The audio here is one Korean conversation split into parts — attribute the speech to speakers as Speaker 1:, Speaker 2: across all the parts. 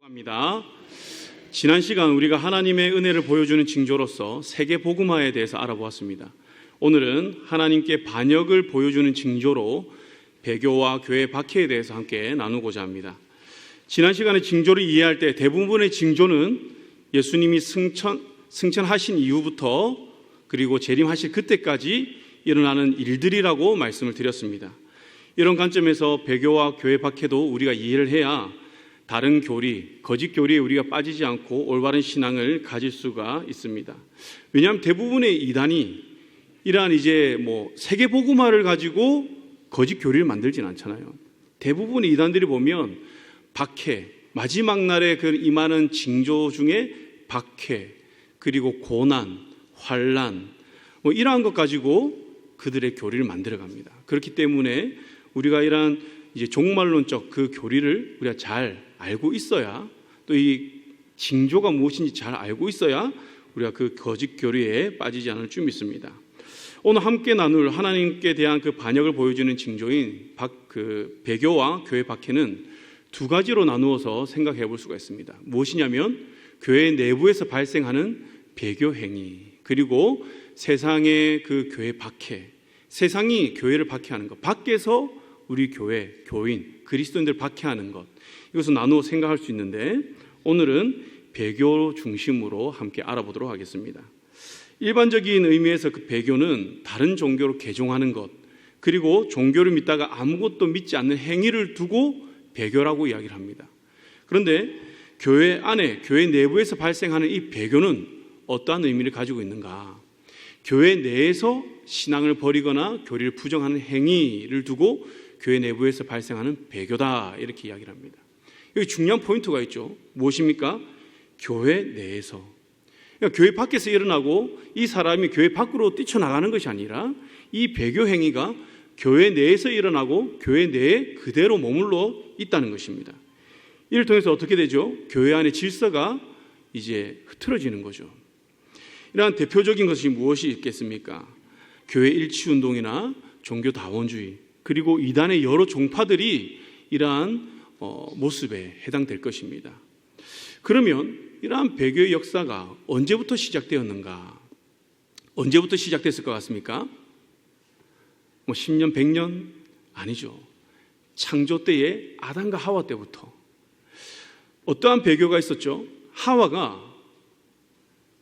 Speaker 1: 합니다. 지난 시간 우리가 하나님의 은혜를 보여주는 징조로서 세계 복음화에 대해서 알아보았습니다. 오늘은 하나님께 반역을 보여주는 징조로 배교와 교회 박해에 대해서 함께 나누고자 합니다. 지난 시간에 징조를 이해할 때 대부분의 징조는 예수님이 승천하신 이후부터 그리고 재림하실 그때까지 일어나는 일들이라고 말씀을 드렸습니다. 이런 관점에서 배교와 교회 박해도 우리가 이해를 해야 다른 교리, 거짓 교리에 우리가 빠지지 않고 올바른 신앙을 가질 수가 있습니다. 왜냐하면 대부분의 이단이 이러한 세계 복음화를 가지고 거짓 교리를 만들진 않잖아요. 대부분의 이단들이 보면 박해, 마지막 날에 그 임하는 징조 중에 박해, 그리고 고난, 환난, 이러한 것 가지고 그들의 교리를 만들어갑니다. 그렇기 때문에 우리가 이러한 종말론적 그 교리를 우리가 잘 알고 있어야, 또 이 징조가 무엇인지 잘 알고 있어야 우리가 그 거짓 교리에 빠지지 않을 줄 믿습니다. 오늘 함께 나눌 하나님께 대한 그 반역을 보여주는 징조인 배교와 교회 박해는 두 가지로 나누어서 생각해 볼 수가 있습니다. 무엇이냐면 교회 내부에서 발생하는 배교 행위, 그리고 세상의 그 교회 박해, 세상이 교회를 박해하는 것, 밖에서 우리 교회, 교인, 그리스도인들 박해하는 것, 이것을 나누어 생각할 수 있는데 오늘은 배교 중심으로 함께 알아보도록 하겠습니다. 일반적인 의미에서 그 배교는 다른 종교로 개종하는 것, 그리고 종교를 믿다가 아무것도 믿지 않는 행위를 두고 배교라고 이야기를 합니다. 그런데 교회 안에, 교회 내부에서 발생하는 이 배교는 어떠한 의미를 가지고 있는가? 교회 내에서 신앙을 버리거나 교리를 부정하는 행위를 두고 교회 내부에서 발생하는 배교다, 이렇게 이야기를 합니다. 여기 중요한 포인트가 있죠. 무엇입니까? 교회 내에서. 그러니까 교회 밖에서 일어나고 이 사람이 교회 밖으로 뛰쳐나가는 것이 아니라 이 배교 행위가 교회 내에서 일어나고 교회 내에 그대로 머물러 있다는 것입니다. 이를 통해서 어떻게 되죠? 교회 안의 질서가 이제 흐트러지는 거죠. 이러한 대표적인 것이 무엇이 있겠습니까? 교회 일치운동이나 종교다원주의, 그리고 이단의 여러 종파들이 이러한 모습에 해당될 것입니다. 그러면 이러한 배교의 역사가 언제부터 시작되었는가? 언제부터 시작됐을 것 같습니까? 10년, 100년? 아니죠. 창조 때의 아담과 하와 때부터. 어떠한 배교가 있었죠? 하와가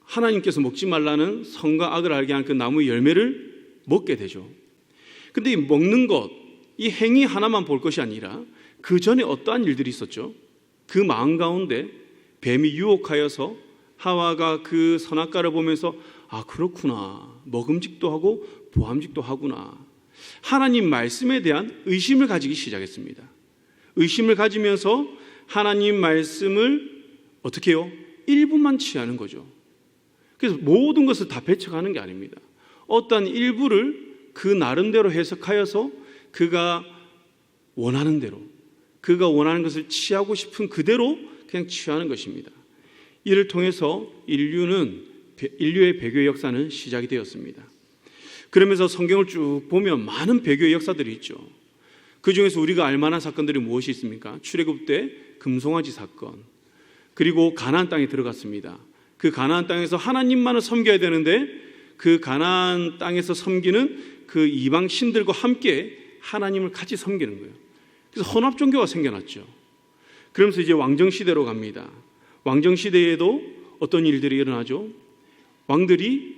Speaker 1: 하나님께서 먹지 말라는 선과 악을 알게 한 그 나무의 열매를 먹게 되죠. 근데 이 먹는 것, 이 행위 하나만 볼 것이 아니라 그 전에 어떠한 일들이 있었죠? 그 마음 가운데 뱀이 유혹하여서 하와가 그 선악과를 보면서 그렇구나, 먹음직도 하고 보암직도 하구나, 하나님 말씀에 대한 의심을 가지기 시작했습니다. 의심을 가지면서 하나님 말씀을 어떻게 해요? 일부만 취하는 거죠. 그래서 모든 것을 다 배척하는 게 아닙니다. 어떠한 일부를 그 나름대로 해석하여서 그가 원하는 대로, 그가 원하는 것을 취하고 싶은 그대로 그냥 취하는 것입니다. 이를 통해서 인류의 배교의 역사는 시작이 되었습니다. 그러면서 성경을 쭉 보면 많은 배교의 역사들이 있죠. 그 중에서 우리가 알만한 사건들이 무엇이 있습니까? 출애굽 때 금송아지 사건, 그리고 가나안 땅에 들어갔습니다. 그 가나안 땅에서 하나님만을 섬겨야 되는데 그 가나안 땅에서 섬기는 그 이방 신들과 함께 하나님을 같이 섬기는 거예요. 그래서 혼합 종교가 생겨났죠. 그러면서 이제 왕정시대로 갑니다. 왕정시대에도 어떤 일들이 일어나죠? 왕들이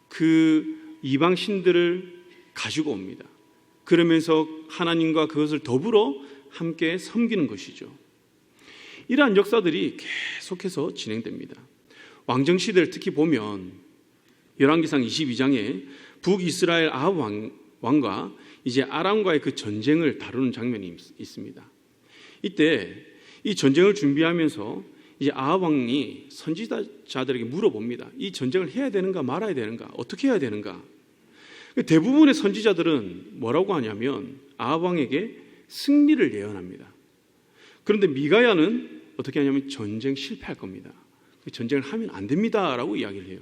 Speaker 1: 그 이방 신들을 가지고 옵니다. 그러면서 하나님과 그것을 더불어 함께 섬기는 것이죠. 이러한 역사들이 계속해서 진행됩니다. 왕정시대를 특히 보면 열왕기상 22장에 북이스라엘 아합 왕과 이제 아람과의 그 전쟁을 다루는 장면이 있습니다. 이때 이 전쟁을 준비하면서 이제 아합 왕이 선지자들에게 물어봅니다. 이 전쟁을 해야 되는가 말아야 되는가, 어떻게 해야 되는가? 대부분의 선지자들은 뭐라고 하냐면 아합 왕에게 승리를 예언합니다. 그런데 미가야는 어떻게 하냐면 전쟁 실패할 겁니다. 전쟁을 하면 안 됩니다라고 이야기를 해요.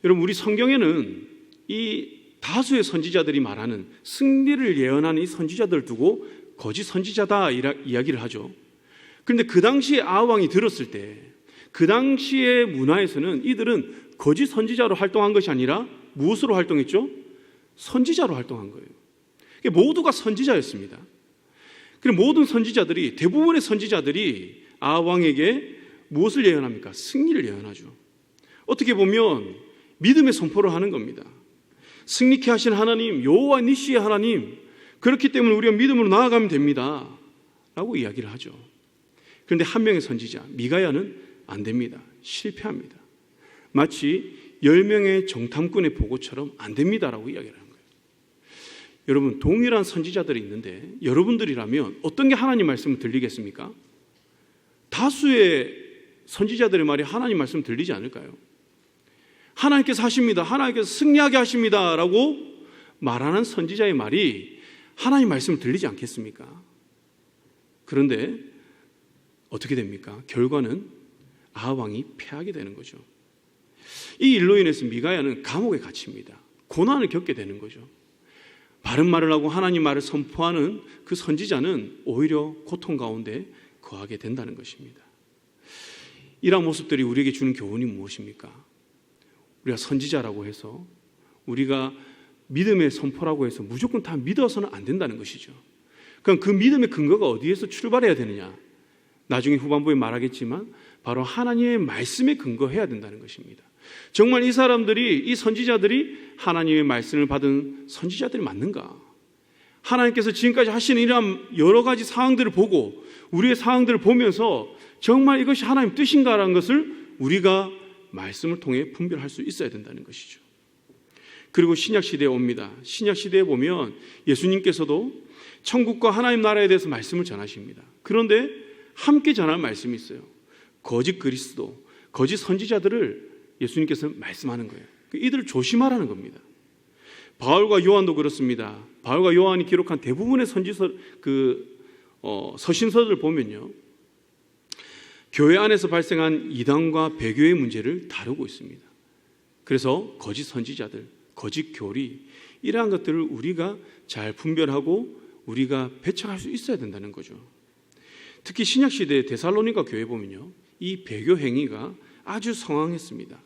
Speaker 1: 여러분, 우리 성경에는 이 다수의 선지자들이 말하는 승리를 예언하는 이 선지자들 두고 거짓 선지자다 이야기를 하죠. 그런데 그 당시에 아합 왕이 들었을 때 그 당시의 문화에서는 이들은 거짓 선지자로 활동한 것이 아니라 무엇으로 활동했죠? 선지자로 활동한 거예요. 모두가 선지자였습니다. 그리고 모든 선지자들이, 대부분의 선지자들이 아합 왕에게 무엇을 예언합니까? 승리를 예언하죠. 어떻게 보면 믿음의 선포를 하는 겁니다. 승리케 하신 하나님, 여호와 니시의 하나님, 그렇기 때문에 우리가 믿음으로 나아가면 됩니다 라고 이야기를 하죠. 그런데 한 명의 선지자 미가야는 안 됩니다. 실패합니다. 마치 10명의 정탐꾼의 보고처럼 안 됩니다라고 이야기를 하는 거예요. 여러분, 동일한 선지자들이 있는데 여러분들이라면 어떤 게 하나님 말씀을 들리겠습니까? 다수의 선지자들의 말이 하나님 말씀 들리지 않을까요? 하나님께서 하십니다. 하나님께서 승리하게 하십니다 라고 말하는 선지자의 말이 하나님 말씀을 들리지 않겠습니까? 그런데 어떻게 됩니까? 결과는 아합 왕이 패하게 되는 거죠. 이 일로 인해서 미가야는 감옥에 갇힙니다. 고난을 겪게 되는 거죠. 바른 말을 하고 하나님 말을 선포하는 그 선지자는 오히려 고통 가운데 거하게 된다는 것입니다. 이러한 모습들이 우리에게 주는 교훈이 무엇입니까? 우리가 선지자라고 해서, 우리가 믿음의 선포라고 해서 무조건 다 믿어서는 안 된다는 것이죠. 그럼 그 믿음의 근거가 어디에서 출발해야 되느냐? 나중에 후반부에 말하겠지만 바로 하나님의 말씀에 근거해야 된다는 것입니다. 정말 이 사람들이, 이 선지자들이 하나님의 말씀을 받은 선지자들이 맞는가? 하나님께서 지금까지 하시는 이러한 여러 가지 상황들을 보고, 우리의 상황들을 보면서 정말 이것이 하나님 뜻인가라는 것을 우리가 말씀을 통해 분별할 수 있어야 된다는 것이죠. 그리고 신약시대에 옵니다. 신약시대에 보면 예수님께서도 천국과 하나님 나라에 대해서 말씀을 전하십니다. 그런데 함께 전할 말씀이 있어요. 거짓 그리스도, 거짓 선지자들을 예수님께서 말씀하는 거예요. 이들을 조심하라는 겁니다. 바울과 요한도 그렇습니다. 바울과 요한이 기록한 대부분의 서신서들을 보면요, 교회 안에서 발생한 이단과 배교의 문제를 다루고 있습니다. 그래서 거짓 선지자들, 거짓 교리, 이러한 것들을 우리가 잘 분별하고 우리가 배척할 수 있어야 된다는 거죠. 특히 신약시대의 데살로니가 교회 보면요, 이 배교 행위가 아주 성황했습니다.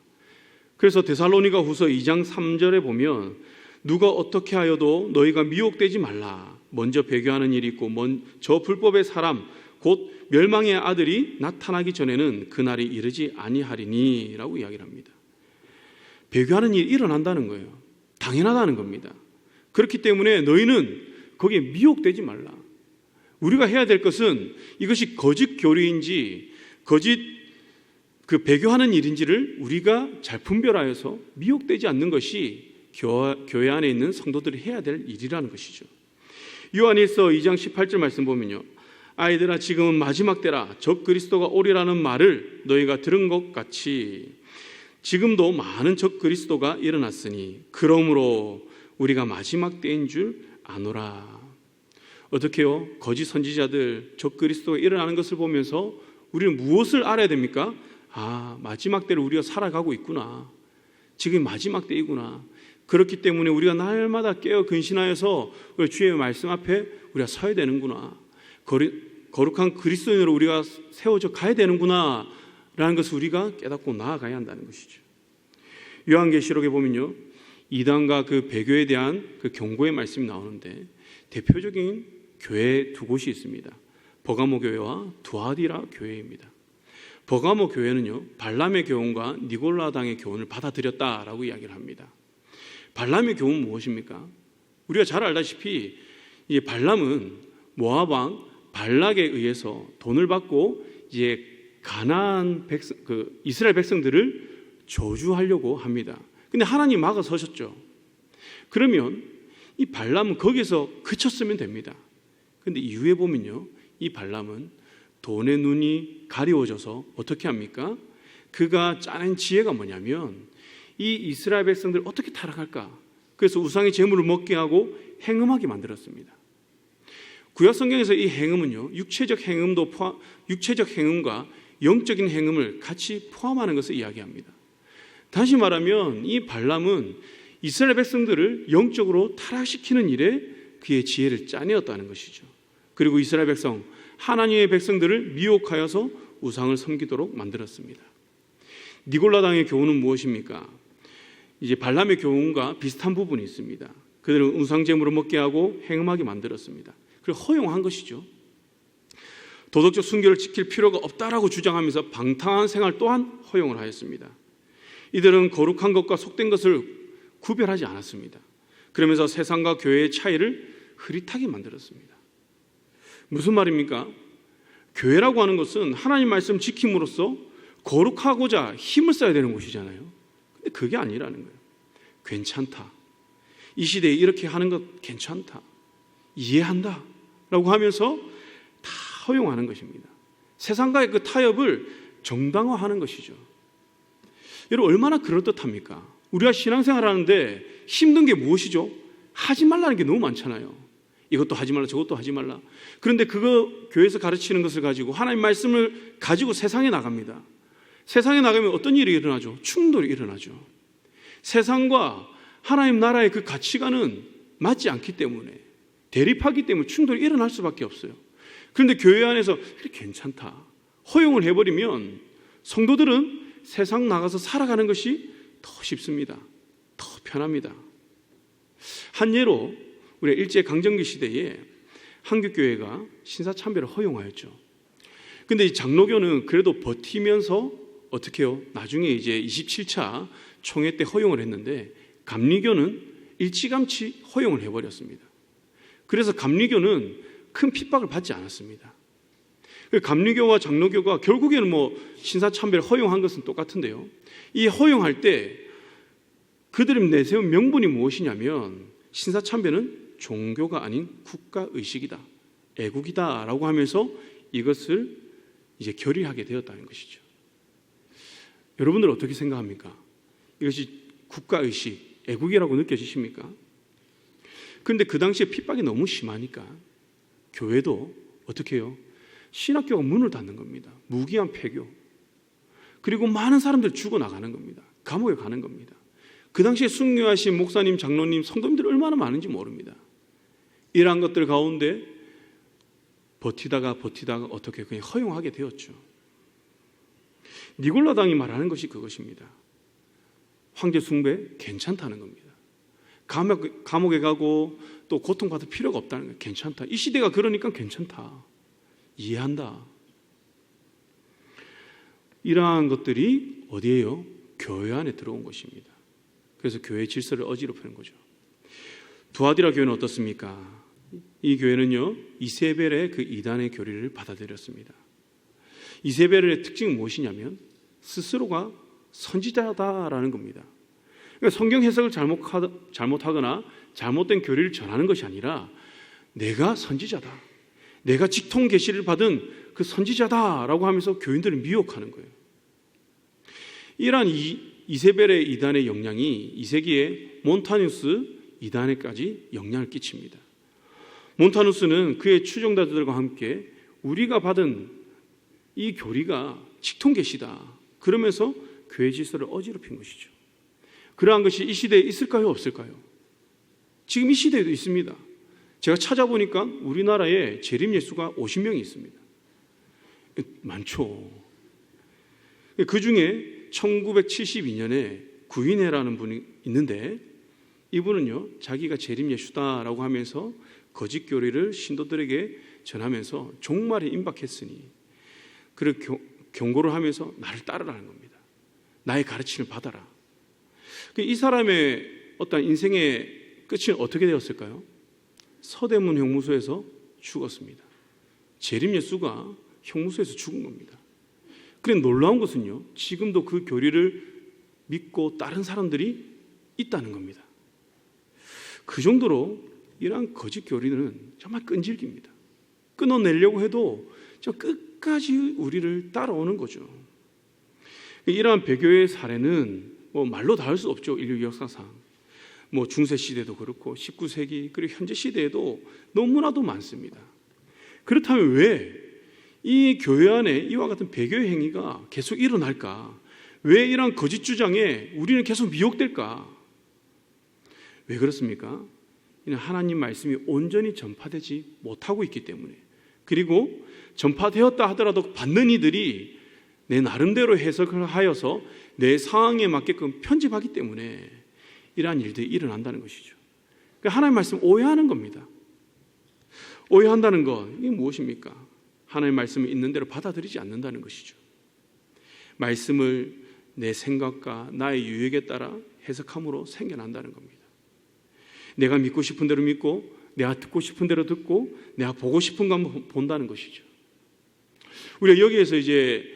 Speaker 1: 그래서 데살로니가 후서 2장 3절에 보면 누가 어떻게 하여도 너희가 미혹되지 말라. 먼저 배교하는 일이 있고 저 불법의 사람 곧 멸망의 아들이 나타나기 전에는 그날이 이르지 아니하리니 라고 이야기를 합니다. 배교하는 일이 일어난다는 거예요. 당연하다는 겁니다. 그렇기 때문에 너희는 거기에 미혹되지 말라. 우리가 해야 될 것은 이것이 거짓 교리인지 거짓 배교하는 일인지를 우리가 잘 분별하여서 미혹되지 않는 것이 교회 안에 있는 성도들이 해야 될 일이라는 것이죠. 요한일서 2장 18절 말씀 보면요, 아이들아 지금은 마지막 때라. 적 그리스도가 오리라는 말을 너희가 들은 것 같이 지금도 많은 적 그리스도가 일어났으니 그러므로 우리가 마지막 때인 줄 아노라. 어떻게요? 거짓 선지자들, 적 그리스도가 일어나는 것을 보면서 우리는 무엇을 알아야 됩니까? 아, 마지막 때를 우리가 살아가고 있구나. 지금 마지막 때이구나. 그렇기 때문에 우리가 날마다 깨어 근신하여서 주의 말씀 앞에 우리가 서야 되는구나. 거룩한 그리스도인으로 우리가 세워져 가야 되는구나 라는 것을 우리가 깨닫고 나아가야 한다는 것이죠. 요한계시록에 보면요, 이단과 그 배교에 대한 그 경고의 말씀이 나오는데 대표적인 교회 두 곳이 있습니다. 버가모 교회와 두아디라 교회입니다. 버가모 교회는요, 발람의 교훈과 니골라당의 교훈을 받아들였다라고 이야기를 합니다. 발람의 교훈은 무엇입니까? 우리가 잘 알다시피 이 발람은 모압 왕 발락에 의해서 돈을 받고 이제 가나안 백성, 이스라엘 백성들을 저주하려고 합니다. 근데 하나님 막아서셨죠. 그러면 이 발람은 거기서 그쳤으면 됩니다. 근데 이후에 보면요, 이 발람은 돈의 눈이 가리워져서 어떻게 합니까? 그가 짜낸 지혜가 뭐냐면 이 이스라엘 백성들 어떻게 타락할까? 그래서 우상의 제물을 먹게 하고 행음하게 만들었습니다. 구약 성경에서 이 행음은요, 육체적 행음과 영적인 행음을 같이 포함하는 것을 이야기합니다. 다시 말하면 이 발람은 이스라엘 백성들을 영적으로 타락시키는 일에 그의 지혜를 짜내었다는 것이죠. 그리고 이스라엘 백성 하나님의 백성들을 미혹하여서 우상을 섬기도록 만들었습니다. 니골라당의 교훈은 무엇입니까? 이제 발람의 교훈과 비슷한 부분이 있습니다. 그들은 우상제물을 먹게 하고 행음하게 만들었습니다. 그리고 허용한 것이죠. 도덕적 순결을 지킬 필요가 없다라고 주장하면서 방탕한 생활 또한 허용을 하였습니다. 이들은 거룩한 것과 속된 것을 구별하지 않았습니다. 그러면서 세상과 교회의 차이를 흐릿하게 만들었습니다. 무슨 말입니까? 교회라고 하는 것은 하나님 말씀 지킴으로써 거룩하고자 힘을 써야 되는 곳이잖아요. 근데 그게 아니라는 거예요. 괜찮다. 이 시대에 이렇게 하는 것 괜찮다. 이해한다. 라고 하면서 다 허용하는 것입니다. 세상과의 그 타협을 정당화하는 것이죠. 여러분, 얼마나 그럴듯합니까? 우리가 신앙생활 하는데 힘든 게 무엇이죠? 하지 말라는 게 너무 많잖아요. 이것도 하지 말라, 저것도 하지 말라. 그런데 그거 교회에서 가르치는 것을 가지고 하나님 말씀을 가지고 세상에 나갑니다. 세상에 나가면 어떤 일이 일어나죠? 충돌이 일어나죠. 세상과 하나님 나라의 그 가치관은 맞지 않기 때문에, 대립하기 때문에 충돌이 일어날 수밖에 없어요. 그런데 교회 안에서 괜찮다, 허용을 해버리면 성도들은 세상 나가서 살아가는 것이 더 쉽습니다. 더 편합니다. 한 예로 우리가 일제강점기 시대에 한국교회가 신사참배를 허용하였죠. 근데 이 장로교는 그래도 버티면서 어떻게 해요? 나중에 이제 27차 총회 때 허용을 했는데 감리교는 일찌감치 허용을 해버렸습니다. 그래서 감리교는 큰 핍박을 받지 않았습니다. 감리교와 장로교가 결국에는 신사참배를 허용한 것은 똑같은데요. 이 허용할 때 그들이 내세운 명분이 무엇이냐면 신사참배는 종교가 아닌 국가의식이다, 애국이다 라고 하면서 이것을 이제 결의하게 되었다는 것이죠. 여러분들 어떻게 생각합니까? 이것이 국가의식, 애국이라고 느껴지십니까? 그런데 그 당시에 핍박이 너무 심하니까 교회도 어떻게 해요? 신학교가 문을 닫는 겁니다. 무기한 폐교. 그리고 많은 사람들 죽어나가는 겁니다. 감옥에 가는 겁니다. 그 당시에 순교하신 목사님, 장로님, 성도님들 얼마나 많은지 모릅니다. 이러한 것들 가운데 버티다가 어떻게 그냥 허용하게 되었죠. 니골라당이 말하는 것이 그것입니다. 황제 숭배 괜찮다는 겁니다. 감옥에 가고 또 고통받을 필요가 없다는 거예요. 괜찮다. 이 시대가 그러니까 괜찮다. 이해한다. 이러한 것들이 어디에요? 교회 안에 들어온 것입니다. 그래서 교회의 질서를 어지럽히는 거죠. 두아디라 교회는 어떻습니까? 이 교회는요, 이세벨의 그 이단의 교리를 받아들였습니다. 이세벨의 특징은 무엇이냐면 스스로가 선지자다라는 겁니다. 그러니까 성경 해석을 잘못하거나 잘못된 교리를 전하는 것이 아니라 내가 선지자다, 내가 직통 계시를 받은 그 선지자다라고 하면서 교인들을 미혹하는 거예요. 이러한 이세벨의 이단의 영향이 2세기에 몬타뉴스 이단에까지 영향을 끼칩니다. 몬타누스는 그의 추종자들과 함께 우리가 받은 이 교리가 직통계시다, 그러면서 교회 질서를 어지럽힌 것이죠. 그러한 것이 이 시대에 있을까요, 없을까요? 지금 이 시대에도 있습니다. 제가 찾아보니까 우리나라에 재림예수가 50명이 있습니다. 많죠. 그 중에 1972년에 구인회라는 분이 있는데 이분은요, 자기가 재림예수다라고 하면서 거짓 교리를 신도들에게 전하면서 종말이 임박했으니 그를 경고를 하면서 나를 따르라는 겁니다. 나의 가르침을 받아라. 이 사람의 어떤 인생의 끝이 어떻게 되었을까요? 서대문 형무소에서 죽었습니다. 재림예수가 형무소에서 죽은 겁니다. 그런데 놀라운 것은요, 지금도 그 교리를 믿고 따른 사람들이 있다는 겁니다. 그 정도로 이러한 거짓 교리는 정말 끈질깁니다. 끊어내려고 해도 저 끝까지 우리를 따라오는 거죠. 이러한 배교의 사례는 말로 다 할 수 없죠. 인류 역사상 중세 시대도 그렇고 19세기 그리고 현재 시대에도 너무나도 많습니다. 그렇다면 왜 이 교회 안에 이와 같은 배교의 행위가 계속 일어날까? 왜 이러한 거짓 주장에 우리는 계속 미혹될까? 왜 그렇습니까? 하나님 말씀이 온전히 전파되지 못하고 있기 때문에, 그리고 전파되었다 하더라도 받는 이들이 내 나름대로 해석을 하여서 내 상황에 맞게끔 편집하기 때문에 이러한 일들이 일어난다는 것이죠. 그러니까 하나님의 말씀 오해하는 겁니다. 오해한다는 것, 이게 무엇입니까? 하나님의 말씀을 있는 대로 받아들이지 않는다는 것이죠. 말씀을 내 생각과 나의 유익에 따라 해석함으로 생겨난다는 겁니다. 내가 믿고 싶은 대로 믿고, 내가 듣고 싶은 대로 듣고, 내가 보고 싶은 것만 본다는 것이죠. 우리가 여기에서 이제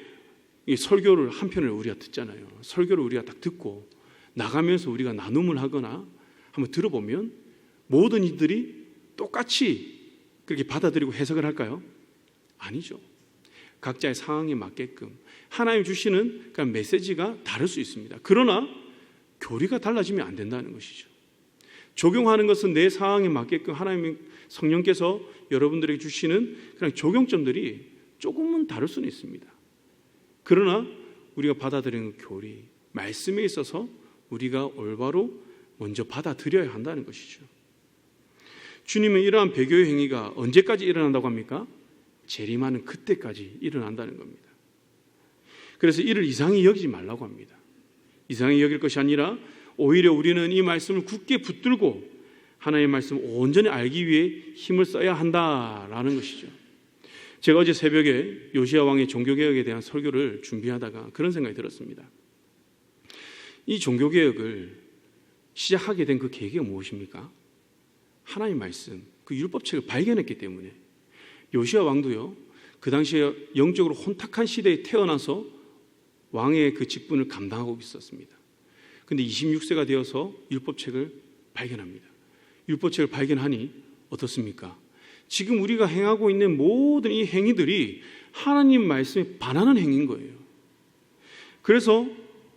Speaker 1: 이 설교를 한 편을 우리가 듣잖아요. 설교를 우리가 딱 듣고 나가면서 우리가 나눔을 하거나 한번 들어보면 모든 이들이 똑같이 그렇게 받아들이고 해석을 할까요? 아니죠. 각자의 상황에 맞게끔 하나님 주시는 그런 메시지가 다를 수 있습니다. 그러나 교리가 달라지면 안 된다는 것이죠. 적용하는 것은 내 상황에 맞게끔 하나님의 성령께서 여러분들에게 주시는 그런 적용점들이 조금은 다를 수는 있습니다. 그러나 우리가 받아들이는 교리, 말씀에 있어서 우리가 올바로 먼저 받아들여야 한다는 것이죠. 주님은 이러한 배교의 행위가 언제까지 일어난다고 합니까? 재림하는 그때까지 일어난다는 겁니다. 그래서 이를 이상히 여기지 말라고 합니다. 이상히 여길 것이 아니라 오히려 우리는 이 말씀을 굳게 붙들고 하나님의 말씀을 온전히 알기 위해 힘을 써야 한다라는 것이죠. 제가 어제 새벽에 요시야 왕의 종교개혁에 대한 설교를 준비하다가 그런 생각이 들었습니다. 이 종교개혁을 시작하게 된 그 계기가 무엇입니까? 하나님의 말씀, 그 율법책을 발견했기 때문에. 요시야 왕도요, 그 당시에 영적으로 혼탁한 시대에 태어나서 왕의 그 직분을 감당하고 있었습니다. 근데 26세가 되어서 율법책을 발견합니다. 율법책을 발견하니 어떻습니까? 지금 우리가 행하고 있는 모든 이 행위들이 하나님 말씀에 반하는 행위인 거예요. 그래서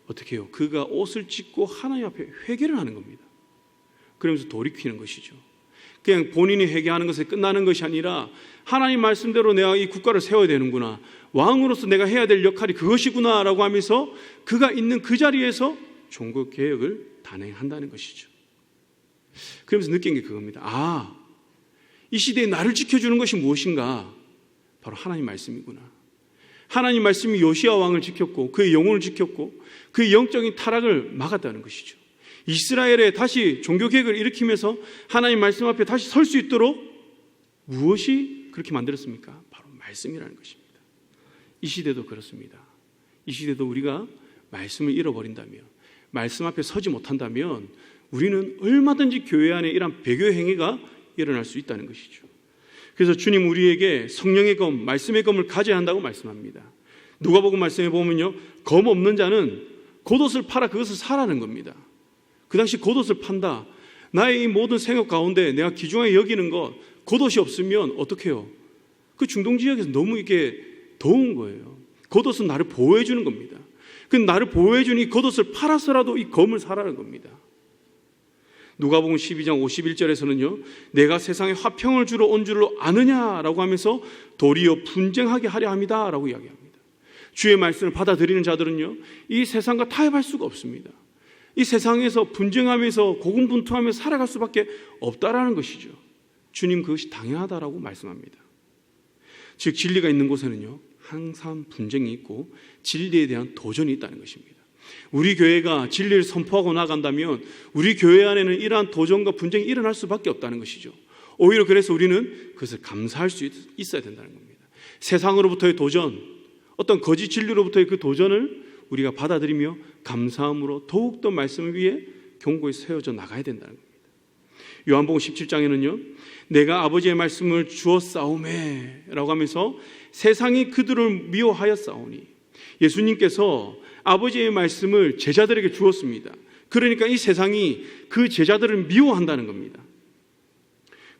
Speaker 1: 어떻게 해요? 그가 옷을 찢고 하나님 앞에 회개를 하는 겁니다. 그러면서 돌이키는 것이죠. 그냥 본인이 회개하는 것에 끝나는 것이 아니라 하나님 말씀대로 내가 이 국가를 세워야 되는구나, 왕으로서 내가 해야 될 역할이 그것이구나 라고 하면서 그가 있는 그 자리에서 종교개혁을 단행한다는 것이죠. 그러면서 느낀 게 그겁니다. 이 시대에 나를 지켜주는 것이 무엇인가? 바로 하나님 말씀이구나. 하나님 말씀이 요시야 왕을 지켰고 그의 영혼을 지켰고 그의 영적인 타락을 막았다는 것이죠. 이스라엘에 다시 종교개혁을 일으키면서 하나님 말씀 앞에 다시 설 수 있도록 무엇이 그렇게 만들었습니까? 바로 말씀이라는 것입니다. 이 시대도 그렇습니다. 이 시대도 우리가 말씀을 잃어버린다면, 말씀 앞에 서지 못한다면 우리는 얼마든지 교회 안에 이런 배교 행위가 일어날 수 있다는 것이죠. 그래서 주님 우리에게 성령의 검, 말씀의 검을 가져야 한다고 말씀합니다. 누가복음 말씀에 보면요, 검 없는 자는 겉옷을 팔아 그것을 사라는 겁니다. 그 당시 겉옷을 판다. 나의 이 모든 생각 가운데 내가 귀중하게 여기는 것, 겉옷이 없으면 어떻게 해요? 그 중동 지역에서 너무 이게 더운 거예요. 겉옷은 나를 보호해 주는 겁니다. 그 나를 보호해 주는 이 겉옷을 팔아서라도 이 검을 사라는 겁니다. 누가복음 12장 51절에서는요, 내가 세상에 화평을 주러 온 줄로 아느냐라고 하면서 도리어 분쟁하게 하려 합니다 라고 이야기합니다. 주의 말씀을 받아들이는 자들은요, 이 세상과 타협할 수가 없습니다. 이 세상에서 분쟁하면서 고군분투하면서 살아갈 수밖에 없다라는 것이죠. 주님 그것이 당연하다라고 말씀합니다. 즉 진리가 있는 곳에는요, 항상 분쟁이 있고 진리에 대한 도전이 있다는 것입니다. 우리 교회가 진리를 선포하고 나간다면 우리 교회 안에는 이러한 도전과 분쟁이 일어날 수밖에 없다는 것이죠. 오히려 그래서 우리는 그것을 감사할 수 있어야 된다는 겁니다. 세상으로부터의 도전, 어떤 거짓 진리로부터의 그 도전을 우리가 받아들이며 감사함으로 더욱더 말씀을 위해 견고히 세워져 나가야 된다는 겁니다. 요한복음 17장에는요, 내가 아버지의 말씀을 주었사오매 라고 하면서 세상이 그들을 미워하였사오니, 예수님께서 아버지의 말씀을 제자들에게 주었습니다. 그러니까 이 세상이 그 제자들을 미워한다는 겁니다.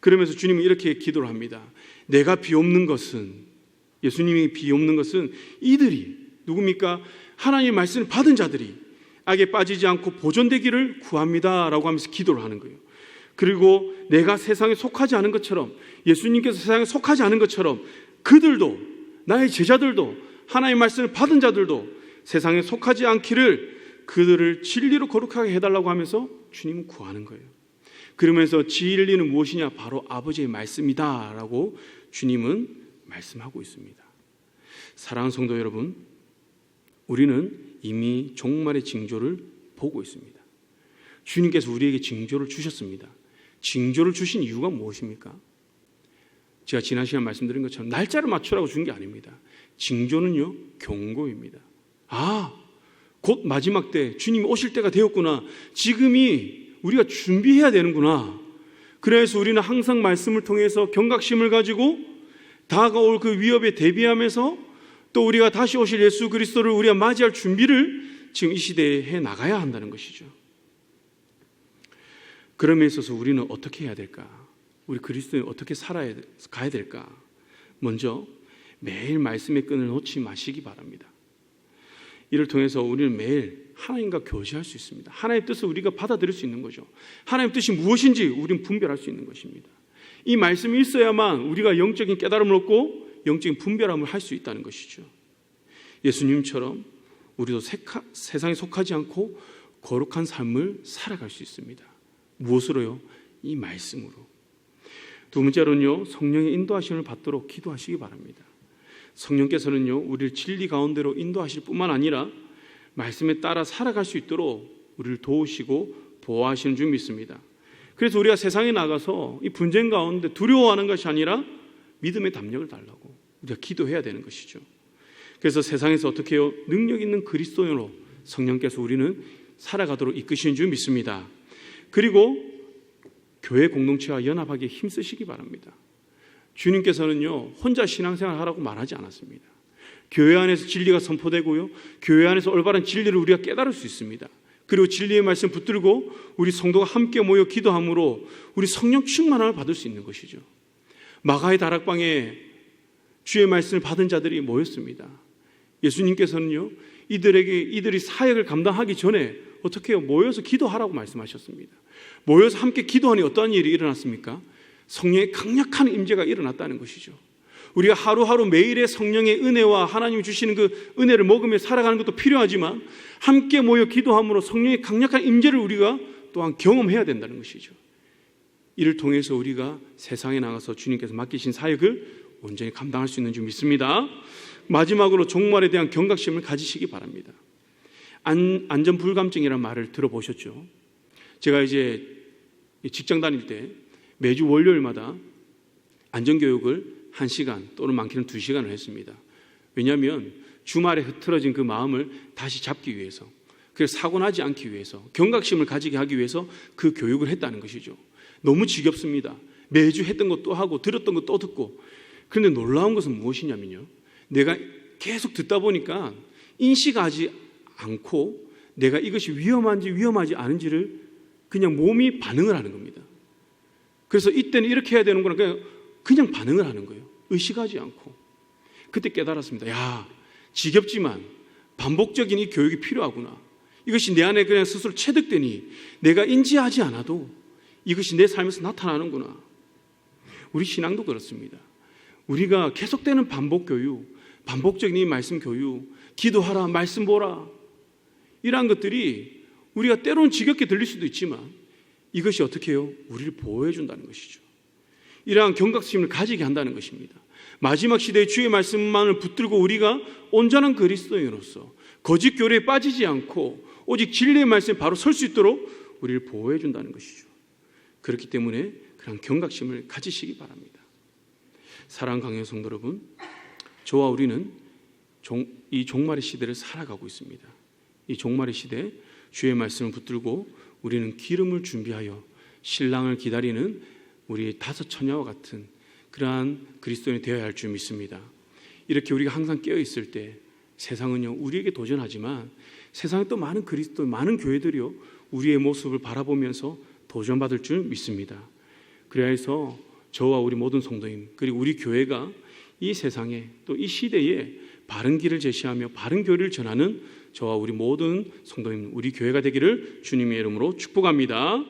Speaker 1: 그러면서 주님은 이렇게 기도를 합니다. 내가 비옵는 것은, 예수님이 비옵는 것은 이들이 누굽니까? 하나님의 말씀을 받은 자들이 악에 빠지지 않고 보존되기를 구합니다 라고 하면서 기도를 하는 거예요. 그리고 내가 세상에 속하지 않은 것처럼, 예수님께서 세상에 속하지 않은 것처럼 그들도, 나의 제자들도, 하나님의 말씀을 받은 자들도 세상에 속하지 않기를 그들을 진리로 거룩하게 해달라고 하면서 주님은 구하는 거예요. 그러면서 진리는 무엇이냐? 바로 아버지의 말씀이다 라고 주님은 말씀하고 있습니다. 사랑하는 성도 여러분, 우리는 이미 종말의 징조를 보고 있습니다. 주님께서 우리에게 징조를 주셨습니다. 징조를 주신 이유가 무엇입니까? 제가 지난 시간 말씀드린 것처럼 날짜를 맞추라고 준 게 아닙니다. 징조는요, 경고입니다. 곧 마지막 때 주님이 오실 때가 되었구나. 지금이 우리가 준비해야 되는구나. 그래서 우리는 항상 말씀을 통해서 경각심을 가지고 다가올 그 위협에 대비하면서 또 우리가 다시 오실 예수 그리스도를 우리가 맞이할 준비를 지금 이 시대에 해 나가야 한다는 것이죠. 그럼에 있어서 우리는 어떻게 해야 될까? 우리 그리스도인은 어떻게 가야 될까? 먼저 매일 말씀의 끈을 놓지 마시기 바랍니다. 이를 통해서 우리는 매일 하나님과 교제할 수 있습니다. 하나님의 뜻을 우리가 받아들일 수 있는 거죠. 하나님의 뜻이 무엇인지 우리는 분별할 수 있는 것입니다. 이 말씀이 있어야만 우리가 영적인 깨달음을 얻고 영적인 분별함을 할 수 있다는 것이죠. 예수님처럼 우리도 세상에 속하지 않고 거룩한 삶을 살아갈 수 있습니다. 무엇으로요? 이 말씀으로. 두 번째로는요, 성령의 인도하심을 받도록 기도하시기 바랍니다. 성령께서는요, 우리를 진리 가운데로 인도하실 뿐만 아니라 말씀에 따라 살아갈 수 있도록 우리를 도우시고 보호하시는 줄 믿습니다. 그래서 우리가 세상에 나가서 이 분쟁 가운데 두려워하는 것이 아니라 믿음의 담력을 달라고 우리가 기도해야 되는 것이죠. 그래서 세상에서 어떻게 해요? 능력 있는 그리스도인으로 성령께서 우리는 살아가도록 이끄시는 줄 믿습니다. 그리고 교회 공동체와 연합하기에 힘쓰시기 바랍니다. 주님께서는요, 혼자 신앙생활 하라고 말하지 않았습니다. 교회 안에서 진리가 선포되고요, 교회 안에서 올바른 진리를 우리가 깨달을 수 있습니다. 그리고 진리의 말씀 붙들고 우리 성도가 함께 모여 기도함으로 우리 성령 충만함을 받을 수 있는 것이죠. 마가의 다락방에 주의 말씀을 받은 자들이 모였습니다. 예수님께서는요, 이들이 사역을 감당하기 전에 어떻게 해요? 모여서 기도하라고 말씀하셨습니다. 모여서 함께 기도하니 어떠한 일이 일어났습니까? 성령의 강력한 임재가 일어났다는 것이죠. 우리가 하루하루 매일의 성령의 은혜와 하나님이 주시는 그 은혜를 먹으며 살아가는 것도 필요하지만 함께 모여 기도함으로 성령의 강력한 임재를 우리가 또한 경험해야 된다는 것이죠. 이를 통해서 우리가 세상에 나가서 주님께서 맡기신 사역을 온전히 감당할 수 있는 줄 믿습니다. 마지막으로 종말에 대한 경각심을 가지시기 바랍니다. 안전불감증이라는 말을 들어보셨죠? 제가 이제 직장 다닐 때 매주 월요일마다 안전교육을 1시간 또는 많게는 2시간을 했습니다. 왜냐하면 주말에 흐트러진 그 마음을 다시 잡기 위해서, 그래서 사고 나지 않기 위해서, 경각심을 가지게 하기 위해서 그 교육을 했다는 것이죠. 너무 지겹습니다. 매주 했던 것도 하고 들었던 것도 듣고. 그런데 놀라운 것은 무엇이냐면요, 내가 계속 듣다 보니까 인식하지 않고 내가 이것이 위험한지 위험하지 않은지를 그냥 몸이 반응을 하는 겁니다. 그래서 이때는 이렇게 해야 되는구나, 그냥 반응을 하는 거예요. 의식하지 않고. 그때 깨달았습니다. 야, 지겹지만 반복적인 이 교육이 필요하구나. 이것이 내 안에 그냥 스스로 체득되니 내가 인지하지 않아도 이것이 내 삶에서 나타나는구나. 우리 신앙도 그렇습니다. 우리가 계속되는 반복 교육, 반복적인 이 말씀 교육, 기도하라, 말씀 보라, 이러한 것들이 우리가 때로는 지겹게 들릴 수도 있지만 이것이 어떻게 해요? 우리를 보호해 준다는 것이죠. 이러한 경각심을 가지게 한다는 것입니다. 마지막 시대의 주의 말씀만을 붙들고 우리가 온전한 그리스도인으로서 거짓 교리에 빠지지 않고 오직 진리의 말씀에 바로 설 수 있도록 우리를 보호해 준다는 것이죠. 그렇기 때문에 그런 경각심을 가지시기 바랍니다. 사랑하는 강해 성도 여러분, 저와 우리는 이 종말의 시대를 살아가고 있습니다. 이 종말의 시대에 주의 말씀을 붙들고 우리는 기름을 준비하여 신랑을 기다리는 우리 다섯 처녀와 같은 그러한 그리스도인이 되어야 할 줄 믿습니다. 이렇게 우리가 항상 깨어 있을 때 세상은요, 우리에게 도전하지만 세상에 또 많은 그리스도, 많은 교회들이요, 우리의 모습을 바라보면서 도전받을 줄 믿습니다. 그래야 해서 저와 우리 모든 성도님, 그리고 우리 교회가 이 세상에 또 이 시대에 바른 길을 제시하며 바른 교리를 전하는 저와 우리 모든 성도님, 우리 교회가 되기를 주님의 이름으로 축복합니다.